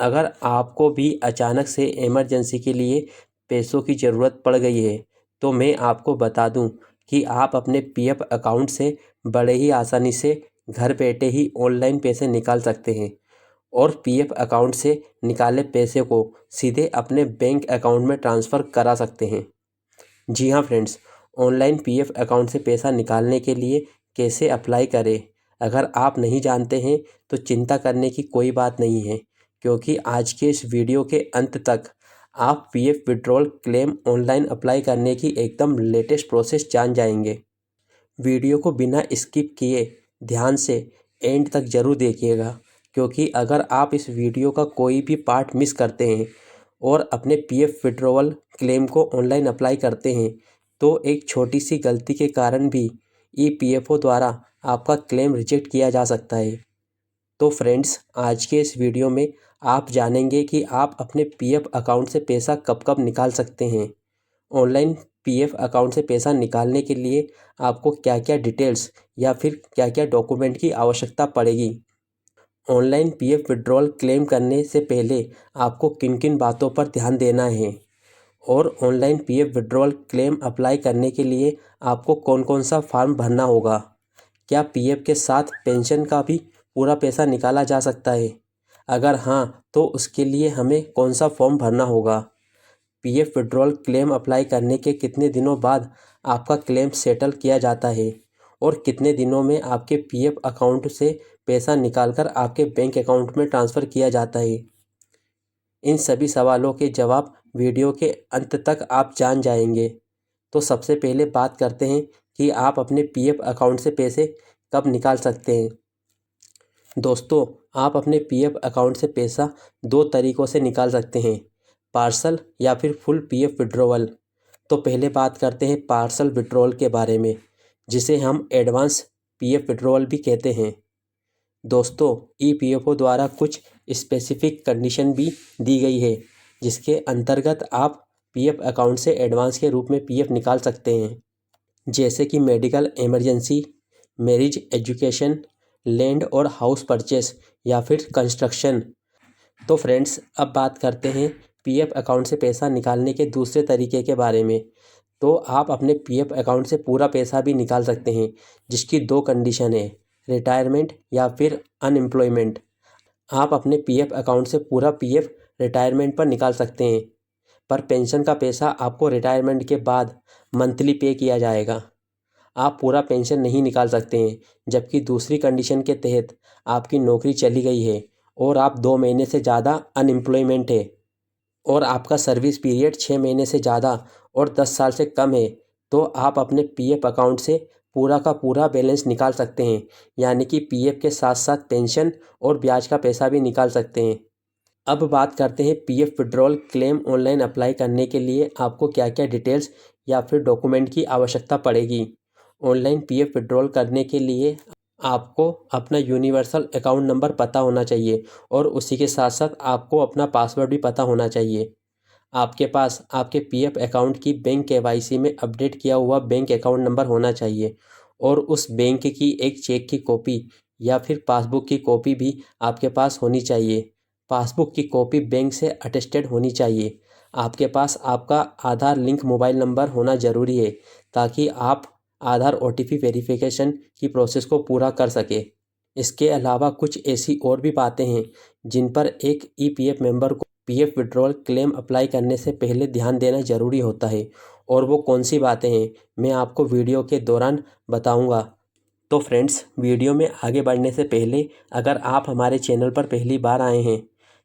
अगर आपको भी अचानक से इमरजेंसी के लिए पैसों की ज़रूरत पड़ गई है तो मैं आपको बता दूं कि आप अपने पीएफ अकाउंट से बड़े ही आसानी से घर बैठे ही ऑनलाइन पैसे निकाल सकते हैं और पीएफ अकाउंट से निकाले पैसे को सीधे अपने बैंक अकाउंट में ट्रांसफ़र करा सकते हैं। जी हाँ फ्रेंड्स, ऑनलाइन पीएफ अकाउंट से पैसा निकालने के लिए कैसे अप्लाई करें, अगर आप नहीं जानते हैं तो चिंता करने की कोई बात नहीं है, क्योंकि आज के इस वीडियो के अंत तक आप PF withdrawal claim online apply करने की एकदम लेटेस्ट प्रोसेस जान जाएंगे। वीडियो को बिना स्किप किए ध्यान से एंड तक ज़रूर देखिएगा, क्योंकि अगर आप इस वीडियो का कोई भी पार्ट मिस करते हैं और अपने पीएफ विड्रॉवल क्लेम को ऑनलाइन अप्लाई करते हैं तो एक छोटी सी गलती के कारण भी ईपीएफओ द्वारा आपका क्लेम रिजेक्ट किया जा सकता है। तो फ्रेंड्स, आज के इस वीडियो में आप जानेंगे कि आप अपने पीएफ अकाउंट से पैसा कब कब निकाल सकते हैं। ऑनलाइन पीएफ अकाउंट से पैसा निकालने के लिए आपको क्या क्या डिटेल्स या फिर क्या क्या डॉक्यूमेंट की आवश्यकता पड़ेगी। ऑनलाइन पीएफ विड्रॉल क्लेम करने से पहले आपको किन किन बातों पर ध्यान देना है और online PF withdrawal claim apply करने के लिए आपको कौन कौन सा फॉर्म भरना होगा। क्या पीएफ के साथ पेंशन का भी पूरा पैसा निकाला जा सकता है? अगर हाँ, तो उसके लिए हमें कौन सा फॉर्म भरना होगा। पीएफ विड्रॉल क्लेम अप्लाई करने के कितने दिनों बाद आपका क्लेम सेटल किया जाता है और कितने दिनों में आपके पीएफ अकाउंट से पैसा निकालकर आपके बैंक अकाउंट में ट्रांसफ़र किया जाता है। इन सभी सवालों के जवाब वीडियो के अंत तक आप जान जाएंगे। तो सबसे पहले बात करते हैं कि आप अपने पीएफ अकाउंट से पैसे कब निकाल सकते हैं। दोस्तों, आप अपने पीएफ अकाउंट से पैसा दो तरीक़ों से निकाल सकते हैं, पार्सल या फिर फुल पीएफ विड्रॉवल। तो पहले बात करते हैं पार्सल विड्रॉवल के बारे में, जिसे हम एडवांस पीएफ विड्रॉवल भी कहते हैं। दोस्तों, ईपीएफओ द्वारा कुछ स्पेसिफिक कंडीशन भी दी गई है, जिसके अंतर्गत आप पीएफ अकाउंट से एडवांस के रूप में पीएफ निकाल सकते हैं, जैसे कि medical emergency, marriage, education, land और हाउस परचेस या फिर कंस्ट्रक्शन। तो फ्रेंड्स, अब बात करते हैं पीएफ अकाउंट से पैसा निकालने के दूसरे तरीके के बारे में। तो आप अपने पीएफ अकाउंट से पूरा पैसा भी निकाल सकते हैं, जिसकी दो कंडीशन है, रिटायरमेंट या फिर अनएम्प्लॉयमेंट। आप अपने पीएफ अकाउंट से पूरा पीएफ रिटायरमेंट पर निकाल सकते हैं, पर पेंशन का पैसा आपको रिटायरमेंट के बाद मंथली पे किया जाएगा। आप पूरा पेंशन नहीं निकाल सकते हैं। जबकि दूसरी कंडीशन के तहत आपकी नौकरी चली गई है और आप 2 महीने से ज़्यादा अनएम्प्लॉयमेंट है और आपका सर्विस पीरियड 6 महीने से ज़्यादा और 10 साल से कम है, तो आप अपने पीएफ अकाउंट से पूरा का पूरा बैलेंस निकाल सकते हैं, यानी कि पीएफ के साथ साथ पेंशन और ब्याज का पैसा भी निकाल सकते हैं। अब बात करते हैं PF withdrawal claim online apply करने के लिए आपको क्या क्या डिटेल्स या फिर डॉक्यूमेंट की आवश्यकता पड़ेगी। ऑनलाइन पीएफ विड्रॉल करने के लिए आपको अपना यूनिवर्सल अकाउंट नंबर पता होना चाहिए और उसी के साथ साथ आपको अपना पासवर्ड भी पता होना चाहिए। आपके पास आपके पीएफ अकाउंट की बैंक केवाईसी में अपडेट किया हुआ बैंक अकाउंट नंबर होना चाहिए और उस बैंक की एक चेक की कॉपी या फिर पासबुक की कॉपी भी आपके पास होनी चाहिए। पासबुक की कॉपी बैंक से अटेस्टेड होनी चाहिए। आपके पास आपका आधार लिंक मोबाइल नंबर होना ज़रूरी है, ताकि आप आधार ओटीपी वेरिफिकेशन की प्रोसेस को पूरा कर सके। इसके अलावा कुछ ऐसी और भी बातें हैं जिन पर एक ईपीएफ मेंबर को पीएफ विड्रॉल क्लेम अप्लाई करने से पहले ध्यान देना ज़रूरी होता है, और वो कौन सी बातें हैं मैं आपको वीडियो के दौरान बताऊंगा। तो फ्रेंड्स, वीडियो में आगे बढ़ने से पहले अगर आप हमारे चैनल पर पहली बार आए हैं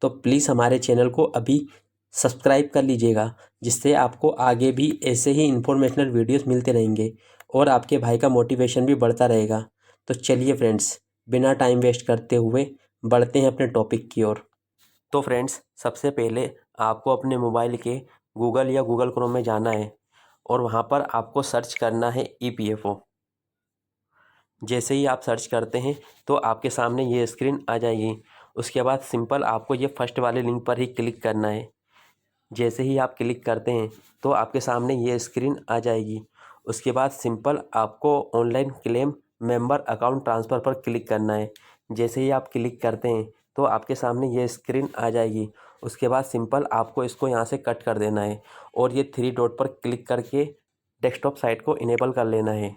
तो प्लीज़ हमारे चैनल को अभी सब्सक्राइब कर लीजिएगा, जिससे आपको आगे भी ऐसे ही इन्फॉर्मेशनल वीडियोस मिलते रहेंगे और आपके भाई का मोटिवेशन भी बढ़ता रहेगा। तो चलिए फ्रेंड्स, बिना टाइम वेस्ट करते हुए बढ़ते हैं अपने टॉपिक की ओर। तो फ्रेंड्स, सबसे पहले आपको अपने मोबाइल के गूगल या गूगल क्रोम में जाना है और वहाँ पर आपको सर्च करना है ईपीएफओ। जैसे ही आप सर्च करते हैं तो आपके सामने ये स्क्रीन आ जाएगी। उसके बाद सिंपल आपको ये फर्स्ट वाले लिंक पर ही क्लिक करना है। जैसे ही आप क्लिक करते हैं तो आपके सामने ये स्क्रीन आ जाएगी। उसके बाद सिंपल आपको online claim member account transfer पर क्लिक करना है। जैसे ही आप क्लिक करते हैं तो आपके सामने ये स्क्रीन आ जाएगी। उसके बाद सिंपल आपको इसको यहाँ से कट कर देना है और ये 3 डॉट पर क्लिक करके डेस्कटॉप साइट को इनेबल कर लेना है।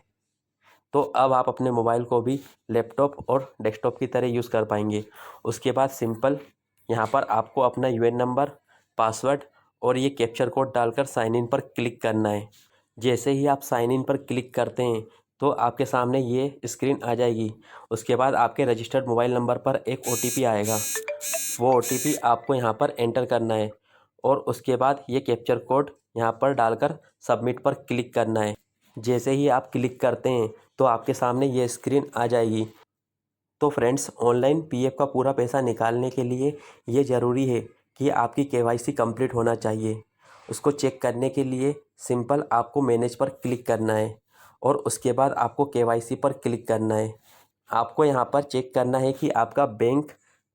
तो अब आप अपने मोबाइल को भी लैपटॉप और डेस्कटॉप की तरह यूज़ कर पाएंगे। उसके बाद सिंपल यहाँ पर आपको अपना यूएन नंबर, पासवर्ड और ये कैप्चर कोड डालकर साइन इन पर क्लिक करना है। जैसे ही आप साइन इन पर क्लिक करते हैं तो आपके सामने ये स्क्रीन आ जाएगी। उसके बाद आपके रजिस्टर्ड मोबाइल नंबर पर एक ओटीपी आएगा। वो ओटीपी आपको यहाँ पर एंटर करना है और उसके बाद ये कैप्चर कोड यहाँ पर डालकर सबमिट पर क्लिक करना है। जैसे ही आप क्लिक करते हैं तो आपके सामने ये स्क्रीन आ जाएगी। तो फ्रेंड्स, ऑनलाइन पीएफ का पूरा पैसा निकालने के लिए ये ज़रूरी है कि आपकी केवाईसी कंप्लीट होना चाहिए। उसको चेक करने के लिए सिंपल आपको मैनेज पर क्लिक करना है और उसके बाद आपको केवाईसी पर क्लिक करना है। आपको यहाँ पर चेक करना है कि आपका बैंक,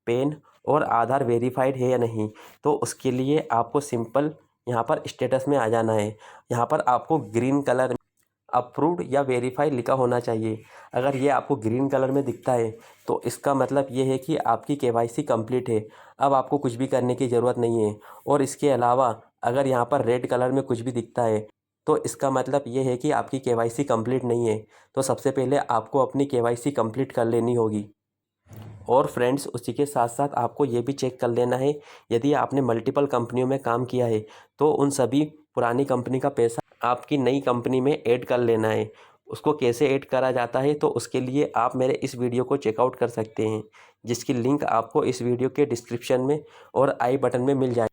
पैन और आधार वेरीफाइड है या नहीं। तो उसके लिए आपको सिंपल यहाँ पर स्टेटस में आ जाना है। यहाँ पर आपको ग्रीन कलर अप्रूव्ड या वेरीफाई लिखा होना चाहिए। अगर ये आपको ग्रीन कलर में दिखता है तो इसका मतलब ये है कि आपकी केवाईसी कंप्लीट है। अब आपको कुछ भी करने की ज़रूरत नहीं है। और इसके अलावा अगर यहाँ पर रेड कलर में कुछ भी दिखता है तो इसका मतलब ये है कि आपकी केवाईसी कंप्लीट नहीं है। तो सबसे पहले आपको अपनी केवाईसी कंप्लीट कर लेनी होगी। और फ्रेंड्स, उसी के साथ साथ आपको ये भी चेक कर लेना है, यदि आपने मल्टीपल कंपनियों में काम किया है तो उन सभी पुरानी कंपनी का पैसा आपकी नई कंपनी में ऐड कर लेना है। उसको कैसे ऐड करा जाता है तो उसके लिए आप मेरे इस वीडियो को चेकआउट कर सकते हैं, जिसकी लिंक आपको इस वीडियो के डिस्क्रिप्शन में और आई बटन में मिल जाए।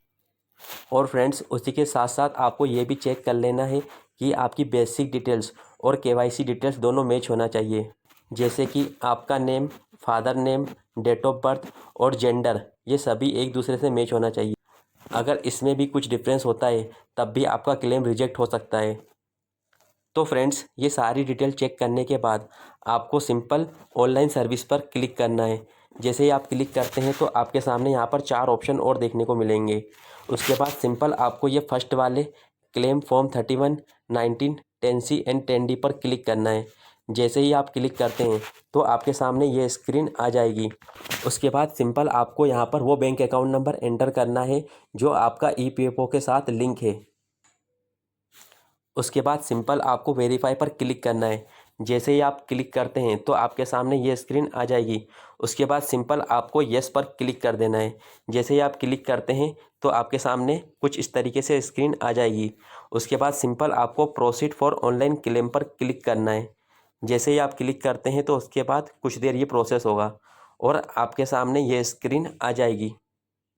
और फ्रेंड्स, उसी के साथ साथ आपको ये भी चेक कर लेना है कि आपकी बेसिक डिटेल्स और केवाईसी डिटेल्स दोनों मैच होना चाहिए। जैसे कि आपका name, father name, date of birth और जेंडर, ये सभी एक दूसरे से मैच होना चाहिए। अगर इसमें भी कुछ डिफरेंस होता है तब भी आपका क्लेम रिजेक्ट हो सकता है। तो फ्रेंड्स, ये सारी डिटेल चेक करने के बाद आपको सिंपल ऑनलाइन सर्विस पर क्लिक करना है। जैसे ही आप क्लिक करते हैं तो आपके सामने यहाँ पर 4 ऑप्शन और देखने को मिलेंगे। उसके बाद सिंपल आपको ये फर्स्ट वाले claim form 31, 19, 10C and 10D पर क्लिक करना है। जैसे ही आप क्लिक करते हैं तो आपके सामने ये स्क्रीन आ जाएगी। उसके बाद सिंपल आपको यहाँ पर वो बैंक अकाउंट नंबर एंटर करना है जो आपका ईपीएफओ के साथ लिंक है। उसके बाद सिंपल आपको वेरीफाई पर क्लिक करना है। जैसे ही आप क्लिक करते हैं तो आपके सामने ये स्क्रीन आ जाएगी। उसके बाद सिंपल आपको येस पर क्लिक कर देना है। जैसे ही आप क्लिक करते हैं तो आपके सामने कुछ इस तरीके से स्क्रीन आ जाएगी। उसके बाद सिंपल आपको प्रोसीड फॉर ऑनलाइन क्लेम पर क्लिक करना है। जैसे ही आप क्लिक करते हैं तो उसके बाद कुछ देर ये प्रोसेस होगा और आपके सामने ये स्क्रीन आ जाएगी।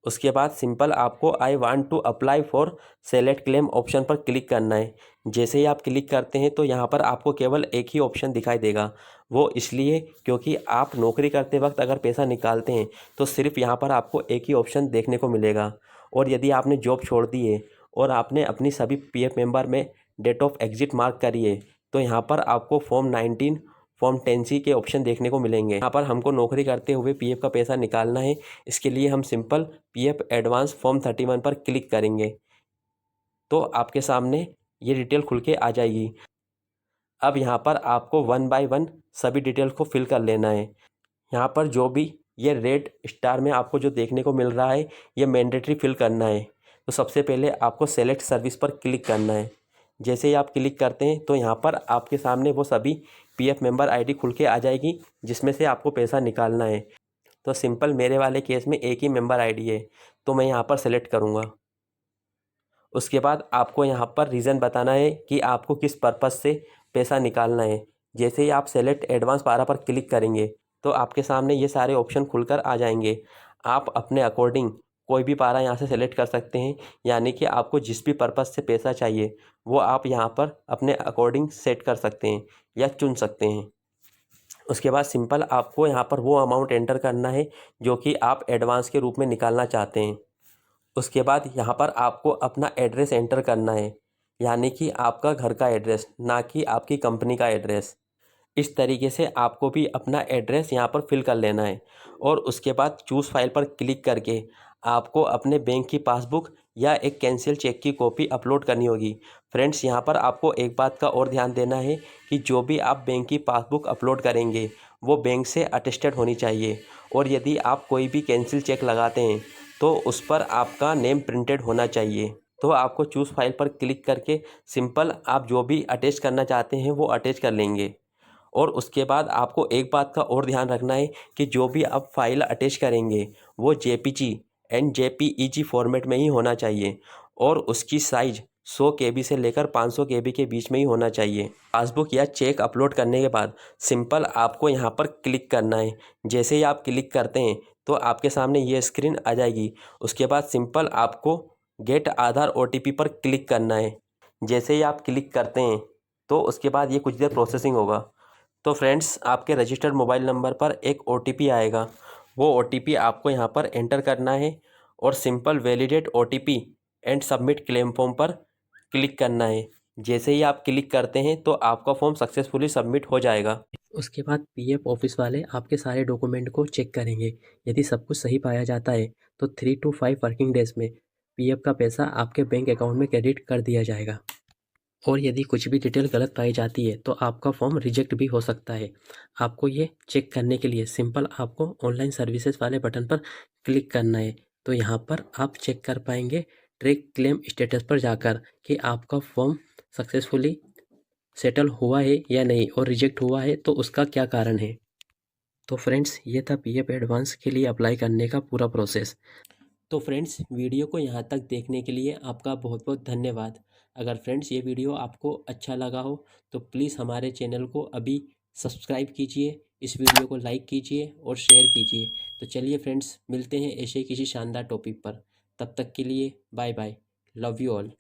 उसके बाद सिंपल आपको I want to apply for select claim option पर क्लिक करना है। जैसे ही आप क्लिक करते हैं तो यहाँ पर आपको केवल एक ही ऑप्शन दिखाई देगा। वो इसलिए क्योंकि आप नौकरी करते वक्त अगर पैसा निकालते हैं तो सिर्फ यहाँ पर आपको एक ही ऑप्शन देखने को मिलेगा। और यदि आपने जॉब छोड़ दी है और आपने अपनी सभी पीएफ मेंबर में डेट ऑफ एग्जिट मार्क करी है तो यहाँ पर आपको फॉर्म 19, फॉर्म 10C के ऑप्शन देखने को मिलेंगे। यहाँ पर हमको नौकरी करते हुए पीएफ का पैसा निकालना है। इसके लिए हम सिंपल पीएफ एडवांस फॉर्म 31 पर क्लिक करेंगे तो आपके सामने ये डिटेल खुल के आ जाएगी। अब यहाँ पर आपको 1 बाय 1 सभी डिटेल को फिल कर लेना है। यहाँ पर जो भी ये रेड स्टार में आपको जो देखने को मिल रहा है ये मैंडेटरी फिल करना है। तो सबसे पहले आपको सेलेक्ट सर्विस पर क्लिक करना है। जैसे ही आप क्लिक करते हैं तो यहाँ पर आपके सामने वो सभी पीएफ मेंबर आईडी खुल के आ जाएगी जिसमें से आपको पैसा निकालना है। तो सिंपल मेरे वाले केस में एक ही मेंबर आईडी है तो मैं यहाँ पर सेलेक्ट करूँगा। उसके बाद आपको यहाँ पर रीज़न बताना है कि आपको किस पर्पज़ से पैसा निकालना है। जैसे ही आप सेलेक्ट एडवांस पारा पर क्लिक करेंगे तो आपके सामने ये सारे ऑप्शन खुलकर आ जाएंगे। आप अपने अकॉर्डिंग कोई भी पारा यहाँ से सेलेक्ट कर सकते हैं, यानी कि आपको जिस भी पर्पज़ से पैसा चाहिए वो आप यहाँ पर अपने अकॉर्डिंग सेट कर सकते हैं या चुन सकते हैं। उसके बाद सिंपल आपको यहाँ पर वो अमाउंट एंटर करना है जो कि आप एडवांस के रूप में निकालना चाहते हैं। उसके बाद यहाँ पर आपको अपना एड्रेस एंटर करना है, यानी कि आपका घर का एड्रेस, ना कि आपकी कंपनी का एड्रेस। इस तरीके से आपको भी अपना एड्रेस यहाँ पर फिल कर लेना है और उसके बाद चूज़ फाइल पर क्लिक करके आपको अपने बैंक की पासबुक या एक कैंसिल चेक की कॉपी अपलोड करनी होगी। फ्रेंड्स, यहाँ पर आपको एक बात का और ध्यान देना है कि जो भी आप बैंक की पासबुक अपलोड करेंगे वो बैंक से अटेस्टेड होनी चाहिए और यदि आप कोई भी कैंसिल चेक लगाते हैं तो उस पर आपका नेम प्रिंटेड होना चाहिए। तो आपको चूज़ फाइल पर क्लिक करके सिंपल आप जो भी अटैच करना चाहते हैं वो अटैच कर लेंगे। और उसके बाद आपको एक बात का और ध्यान रखना है कि जो भी आप फाइल अटैच करेंगे वो जेपीजी एंड जेपीईजी फॉर्मेट में ही होना चाहिए और उसकी साइज़ 100 KB से लेकर 500 KB के बीच में ही होना चाहिए। पासबुक या चेक अपलोड करने के बाद सिंपल आपको यहाँ पर क्लिक करना है। जैसे ही आप क्लिक करते हैं तो आपके सामने ये स्क्रीन आ जाएगी। उसके बाद सिंपल आपको गेट आधार OTP पर क्लिक करना है। जैसे ही आप क्लिक करते हैं तो उसके बाद ये कुछ देर प्रोसेसिंग होगा। तो फ्रेंड्स, आपके रजिस्टर्ड मोबाइल नंबर पर एक OTP आएगा। वो OTP आपको यहाँ पर एंटर करना है और simple validate OTP and submit claim form पर क्लिक करना है। जैसे ही आप क्लिक करते हैं तो आपका फॉर्म सक्सेसफुली सबमिट हो जाएगा। उसके बाद PF ऑफिस वाले आपके सारे डॉक्यूमेंट को चेक करेंगे। यदि सब कुछ सही पाया जाता है तो 3 to 5 वर्किंग डेज में PF का पैसा आपके बैंक अकाउंट में क्रेडिट कर दिया जाएगा। और यदि कुछ भी डिटेल गलत पाई जाती है तो आपका फॉर्म रिजेक्ट भी हो सकता है। आपको ये चेक करने के लिए सिंपल आपको ऑनलाइन सर्विसेज वाले बटन पर क्लिक करना है। तो यहाँ पर आप चेक कर पाएंगे ट्रैक क्लेम स्टेटस पर जाकर कि आपका फॉर्म सक्सेसफुली सेटल हुआ है या नहीं, और रिजेक्ट हुआ है तो उसका क्या कारण है। तो फ्रेंड्स, ये था PF एडवांस के लिए अप्लाई करने का पूरा प्रोसेस। तो फ्रेंड्स, वीडियो को यहाँ तक देखने के लिए आपका बहुत बहुत धन्यवाद। अगर फ्रेंड्स ये वीडियो आपको अच्छा लगा हो तो प्लीज़ हमारे चैनल को अभी सब्सक्राइब कीजिए, इस वीडियो को लाइक कीजिए और शेयर कीजिए। तो चलिए फ्रेंड्स, मिलते हैं ऐसे ही किसी शानदार टॉपिक पर। तब तक के लिए bye bye. Love you all.